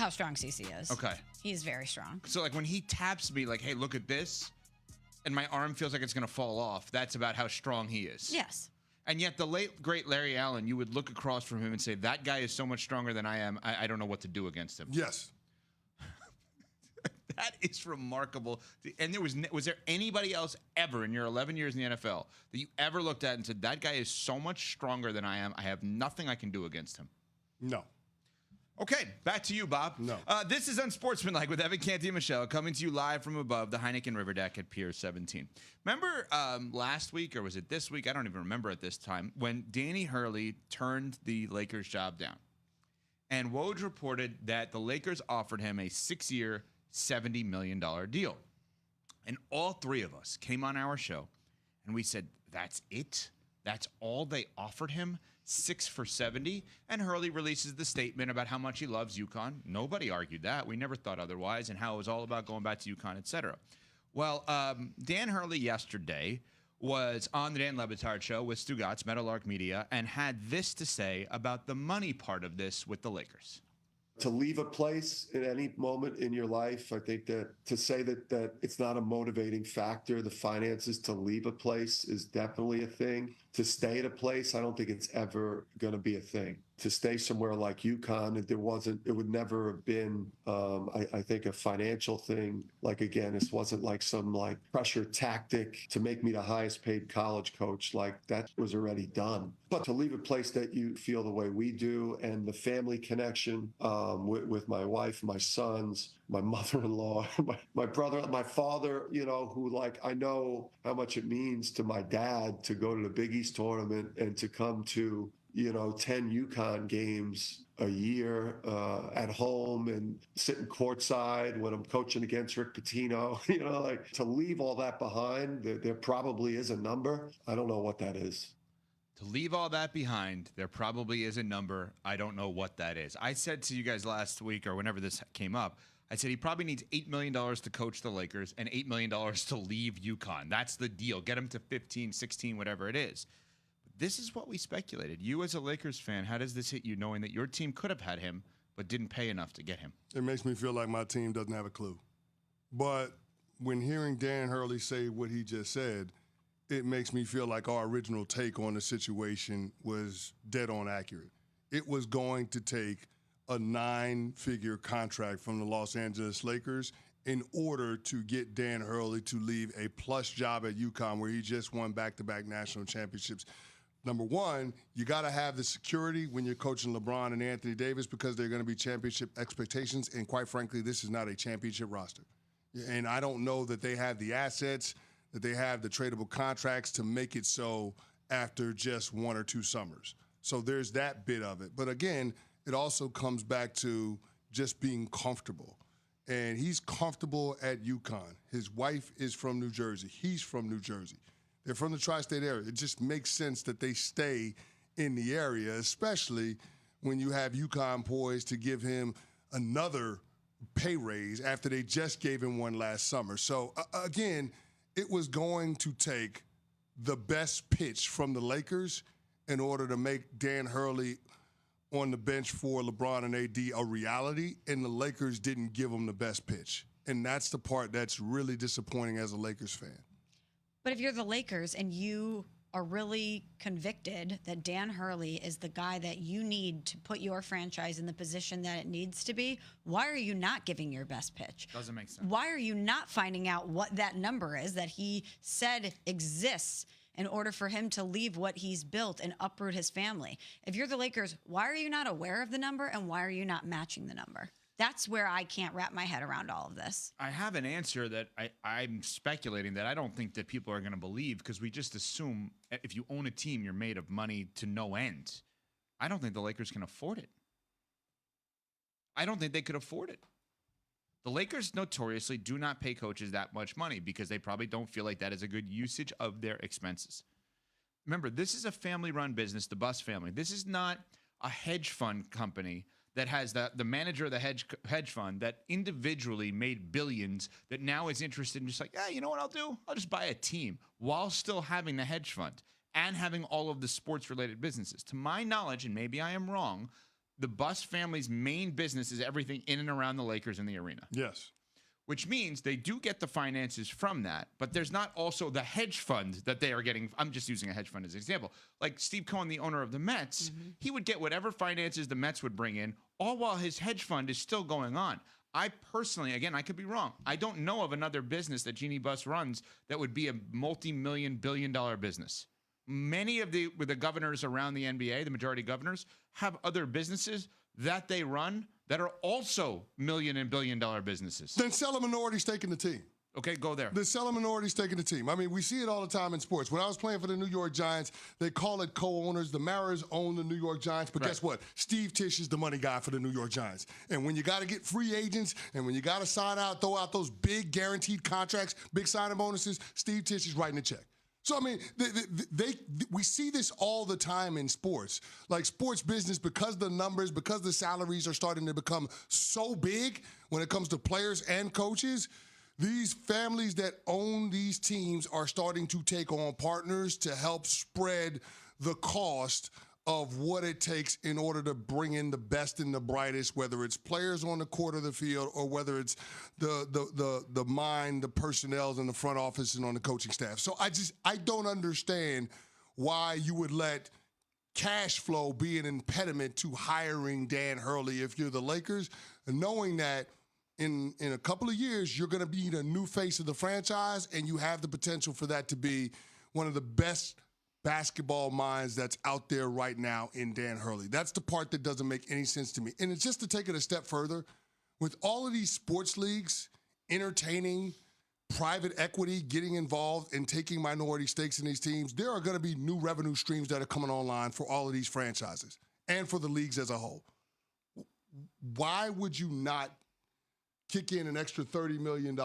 how strong CC is. Okay. He's very strong. So, like, when he taps me, like, hey, look at this, and my arm feels like it's going to fall off, that's about how strong he is. Yes. And yet the late, great Larry Allen, you would look across from him and say, that guy is so much stronger than I am, I don't know what to do against him. Yes. That is remarkable. And was there anybody else ever in your 11 years in the NFL that you ever looked at and said, that guy is so much stronger than I am, I have nothing I can do against him? No. Okay, back to you, Bob. No. This is Unsportsmanlike with Evan, Canty, and Michelle, coming to you live from above the Heineken River Deck at Pier 17. Remember last week, or was it this week? I don't even remember at this time, when Danny Hurley turned the Lakers job down. And Woj reported that the Lakers offered him a 6-year, $70 million deal. And all three of us came on our show, and we said, that's it? That's all they offered him? 6 for 70? And Hurley releases the statement about how much he loves UConn. Nobody argued that. We never thought otherwise, and how it was all about going back to UConn, etc. Well, Dan Hurley yesterday was on the Dan Le Batard show with Stugatz, Meadowlark Media, and had this to say about the money part of this with the Lakers. To leave a place at any moment in your life, I think that to say that it's not a motivating factor, the finances to leave a place is definitely a thing. To stay at a place, I don't think it's ever going to be a thing. To stay somewhere like UConn, it would never have been, I think, a financial thing. Like, again, this wasn't like some like pressure tactic to make me the highest paid college coach. Like, that was already done. But to leave a place that you feel the way we do, and the family connection with my wife, my sons, my mother-in-law, my brother, my father, who, like, I know how much it means to my dad to go to the Big East tournament and to come to 10 UConn games a year at home and sitting courtside when I'm coaching against Rick Pitino, like, to leave all that behind, there probably is a number. I don't know what that is. To leave all that behind, there probably is a number. I don't know what that is. I said to you guys last week, or whenever this came up, I said he probably needs $8 million to coach the Lakers and $8 million to leave UConn. That's the deal. Get him to 15, 16, whatever it is. This is what we speculated. You as a Lakers fan, how does this hit you knowing that your team could have had him but didn't pay enough to get him? It makes me feel like my team doesn't have a clue. But when hearing Dan Hurley say what he just said, it makes me feel like our original take on the situation was dead on accurate. It was going to take a 9-figure contract from the Los Angeles Lakers in order to get Dan Hurley to leave a plush job at UConn where he just won back-to-back national championships. Number one, you got to have the security when you're coaching LeBron and Anthony Davis because they're going to be championship expectations, and quite frankly, this is not a championship roster. And I don't know that they have the assets, that they have the tradable contracts to make it so after just 1 or 2 summers. So there's that bit of it. But again, it also comes back to just being comfortable. And he's comfortable at UConn. His wife is from New Jersey. He's from New Jersey. They're from the tri-state area. It just makes sense that they stay in the area, especially when you have UConn poised to give him another pay raise after they just gave him one last summer. So, again, it was going to take the best pitch from the Lakers in order to make Dan Hurley on the bench for LeBron and AD a reality, and the Lakers didn't give him the best pitch. And that's the part that's really disappointing as a Lakers fan. But if you're the Lakers and you are really convicted that Dan Hurley is the guy that you need to put your franchise in the position that it needs to be, why are you not giving your best pitch? Doesn't make sense. Why are you not finding out what that number is that he said exists in order for him to leave what he's built and uproot his family? If you're the Lakers, why are you not aware of the number, and why are you not matching the number? That's where I can't wrap my head around all of this. I have an answer that I'm speculating that I don't think that people are going to believe, because we just assume if you own a team, you're made of money to no end. I don't think the Lakers can afford it. I don't think they could afford it. The Lakers notoriously do not pay coaches that much money because they probably don't feel like that is a good usage of their expenses. Remember, this is a family-run business, the Buss family. This is not a hedge fund company that has the manager of the hedge fund that individually made billions that now is interested in just like, you know what I'll do? I'll just buy a team while still having the hedge fund and having all of the sports-related businesses. To my knowledge, and maybe I am wrong, the Buss family's main business is everything in and around the Lakers and the arena. Yes. Which means they do get the finances from that, but there's not also the hedge fund that they are getting. I'm just using a hedge fund as an example. Like Steve Cohen, the owner of the Mets, he would get whatever finances the Mets would bring in, all while his hedge fund is still going on. I personally, again, I could be wrong. I don't know of another business that Jeanie Buss runs that would be a multi-million, billion-dollar business. Many of the governors around the NBA, the majority governors, have other businesses that they run that are also million and billion-dollar businesses. Then sell a minority stake in the team. Okay, go there. Then sell a minority stake in the team. I mean, we see it all the time in sports. When I was playing for the New York Giants, they call it co-owners. The Maras own the New York Giants, but guess what? Steve Tisch is the money guy for the New York Giants. And when you got to get free agents and when you got to throw out those big guaranteed contracts, big signing bonuses, Steve Tisch is writing the check. So, I mean, we see this all the time in sports. Like sports business, because the numbers, because the salaries are starting to become so big when it comes to players and coaches, these families that own these teams are starting to take on partners to help spread the cost of what it takes in order to bring in the best and the brightest, whether it's players on the court of the field or whether it's the mind, the personnel in the front office and on the coaching staff. So I don't understand why you would let cash flow be an impediment to hiring Dan Hurley if you're the Lakers, and knowing that in a couple of years you're going to be the new face of the franchise and you have the potential for that to be one of the best basketball minds that's out there right now in Dan Hurley. That's the part that doesn't make any sense to me. And it's just to take it a step further, with all of these sports leagues entertaining private equity, getting involved and taking minority stakes in these teams, there are going to be new revenue streams that are coming online for all of these franchises and for the leagues as a whole. Why would you not kick in an extra $30 million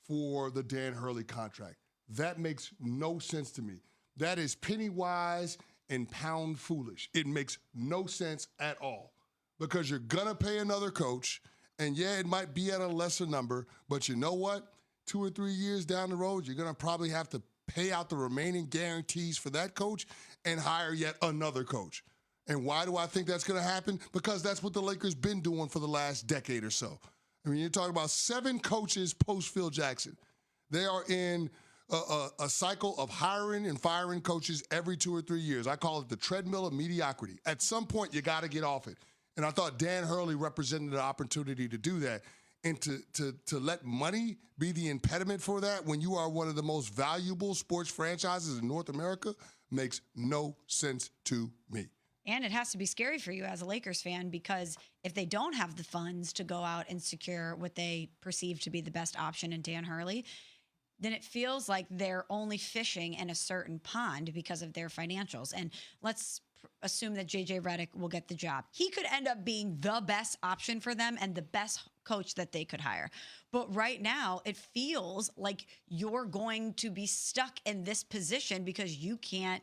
for the Dan Hurley contract? That makes no sense to me. That is penny wise and pound foolish. It makes no sense at all because you're going to pay another coach, and yeah, it might be at a lesser number, but you know what? 2 or 3 years down the road, you're going to probably have to pay out the remaining guarantees for that coach and hire yet another coach. And why do I think that's going to happen? Because that's what the Lakers been doing for the last decade or so. I mean, you're talking about 7 coaches post Phil Jackson. They are in a cycle of hiring and firing coaches every 2 or 3 years. I call it the treadmill of mediocrity. At some point, you got to get off it. And I thought Dan Hurley represented an opportunity to do that. And to let money be the impediment for that when you are one of the most valuable sports franchises in North America makes no sense to me. And it has to be scary for you as a Lakers fan, because if they don't have the funds to go out and secure what they perceive to be the best option in Dan Hurley, then it feels like they're only fishing in a certain pond because of their financials. And let's assume that JJ Redick will get the job. He could end up being the best option for them and the best coach that they could hire. But right now, it feels like you're going to be stuck in this position because you can't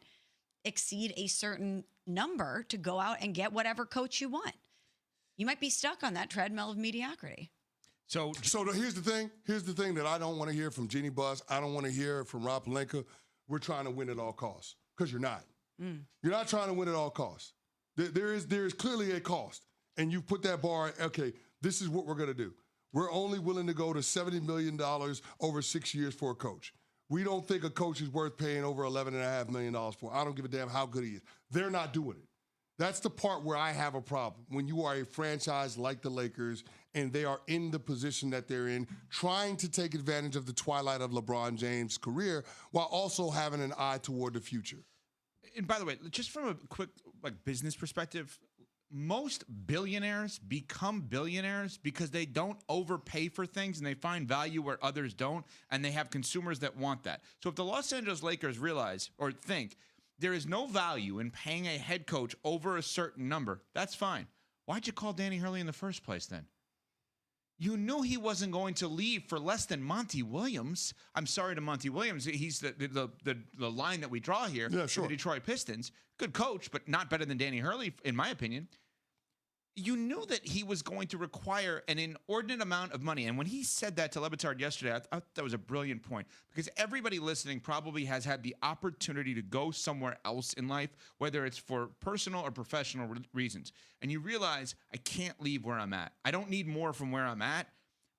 exceed a certain number to go out and get whatever coach you want. You might be stuck on that treadmill of mediocrity. So here's the thing. Here's the thing that I don't want to hear from Jeanie Buss. I don't want to hear from Rob Pelinka. We're trying to win at all costs, because you're not. You're not trying to win at all costs. There is clearly a cost, and you put that bar. Okay, this is what we're going to do. We're only willing to go to $70 million over 6 years for a coach. We don't think a coach is worth paying over $11.5 million for. I don't give a damn how good he is. They're not doing it. That's the part where I have a problem. When you are a franchise like the Lakers and they are in the position that they're in, trying to take advantage of the twilight of LeBron James' career while also having an eye toward the future. And by the way, just from a quick business perspective, most billionaires become billionaires because they don't overpay for things and they find value where others don't, and they have consumers that want that. So if the Los Angeles Lakers realize or think there is no value in paying a head coach over a certain number, that's fine. Why'd you call Danny Hurley in the first place then? You knew he wasn't going to leave for less than Monty Williams. I'm sorry to Monty Williams. He's the line that we draw here. Yeah, sure. For the Detroit Pistons. Good coach, but not better than Danny Hurley, in my opinion. you knew that he was going to require an inordinate amount of money. And when he said that to Levitard yesterday, I thought that was a brilliant point, because everybody listening probably has had the opportunity to go somewhere else in life, whether it's for personal or professional reasons. And you realize, I can't leave where I'm at. I don't need more from where I'm at.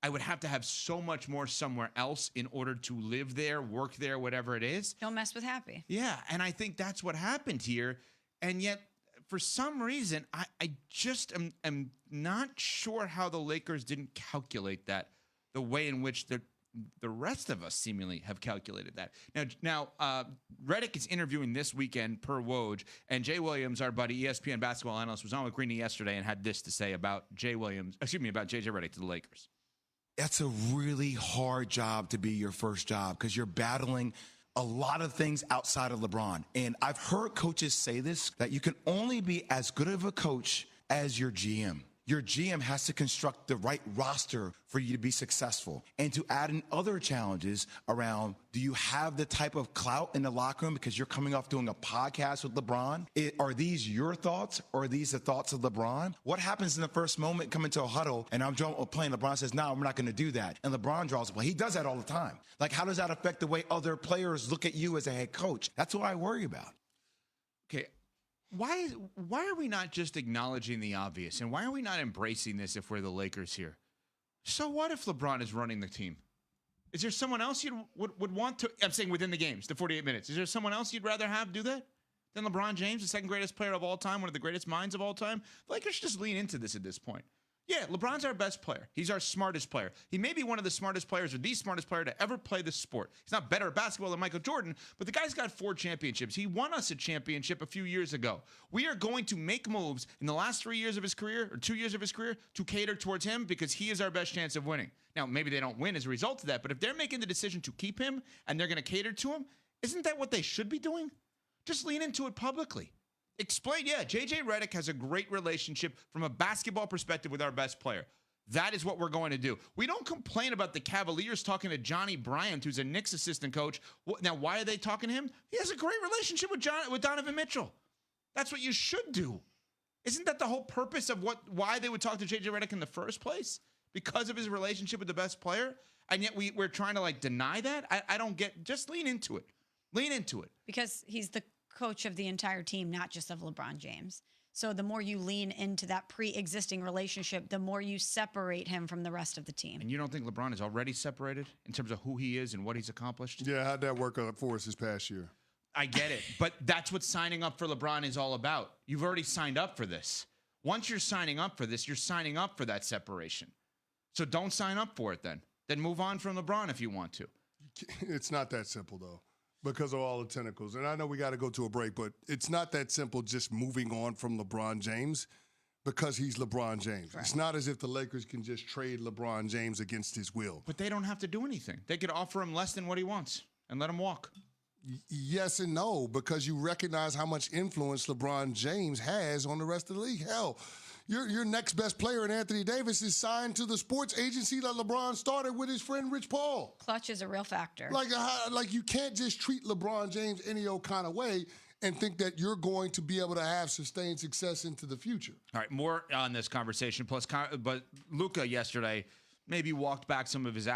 I would have to have so much more somewhere else in order to live there, work there, whatever it is. Don't mess with happy. Yeah, and I think that's what happened here. And yet, for some reason, I just am not sure how the Lakers didn't calculate that the way in which the rest of us seemingly have calculated that. Now, Redick is interviewing this weekend per Woj, and Jay Williams, our buddy, ESPN basketball analyst, was on with Greeny yesterday and had this to say about about JJ Redick to the Lakers. That's a really hard job to be your first job, because you're battling a lot of things outside of LeBron. And I've heard coaches say this, that you can only be as good of a coach as your GM. Your GM has to construct the right roster for you to be successful. And to add in other challenges around, do you have the type of clout in the locker room because you're coming off doing a podcast with LeBron? Are these your thoughts, or are these the thoughts of LeBron? What happens in the first moment coming to a huddle and I'm playing, LeBron says, no, we're not going to do that. And LeBron draws a play. He does that all the time. Like, how does that affect the way other players look at you as a head coach? That's what I worry about. Okay. Why are we not just acknowledging the obvious? And why are we not embracing this if we're the Lakers here? So what if LeBron is running the team? Is there someone else you would want to? I'm saying within the games, the 48 minutes. Is there someone else you'd rather have do that than LeBron James, the second greatest player of all time, one of the greatest minds of all time? The Lakers should just lean into this at this point. Yeah, LeBron's our best player. He's our smartest player. He may be one of the smartest players or the smartest player to ever play this sport. He's not better at basketball than Michael Jordan, but the guy's got 4 championships. He won us a championship a few years ago. We are going to make moves in the last 3 years of his career, or 2 years of his career, to cater towards him, because he is our best chance of winning. Now, maybe they don't win as a result of that, but if they're making the decision to keep him and they're going to cater to him, isn't that what they should be doing? Just lean into it publicly. Explain, yeah, JJ Redick has a great relationship from a basketball perspective with our best player. That is what we're going to do. We don't complain about the Cavaliers talking to Johnny Bryant, who's a Knicks assistant coach. Now, why are they talking to him? He has a great relationship with Donovan Mitchell. That's what you should do. Isn't that the whole purpose of why they would talk to JJ Redick in the first place? Because of his relationship with the best player? And yet we're trying to deny that? I don't get, just lean into it. Lean into it. Because he's the coach of the entire team, not just of LeBron James. So the more you lean into that pre-existing relationship, the more you separate him from the rest of the team. And you don't think LeBron is already separated in terms of who he is and what he's accomplished? Yeah, how'd that work out for us this past year? I get it, but that's what signing up for LeBron is all about. You've already signed up for this. Once you're signing up for this, you're signing up for that separation. So don't sign up for it then. Then move on from LeBron if you want to. It's not that simple, though, because of all the tentacles. And I know we got to go to a break, but it's not that simple just moving on from LeBron James because he's LeBron James. Right. It's not as if the Lakers can just trade LeBron James against his will. But they don't have to do anything. They could offer him less than what he wants and let him walk. Yes and no, because you recognize how much influence LeBron James has on the rest of the league. Hell, your next best player in Anthony Davis is signed to the sports agency that LeBron started with his friend Rich Paul. Clutch is a real factor. Like you can't just treat LeBron James any old kind of way and think that you're going to be able to have sustained success into the future. All right, more on this conversation. But Luka yesterday maybe walked back some of his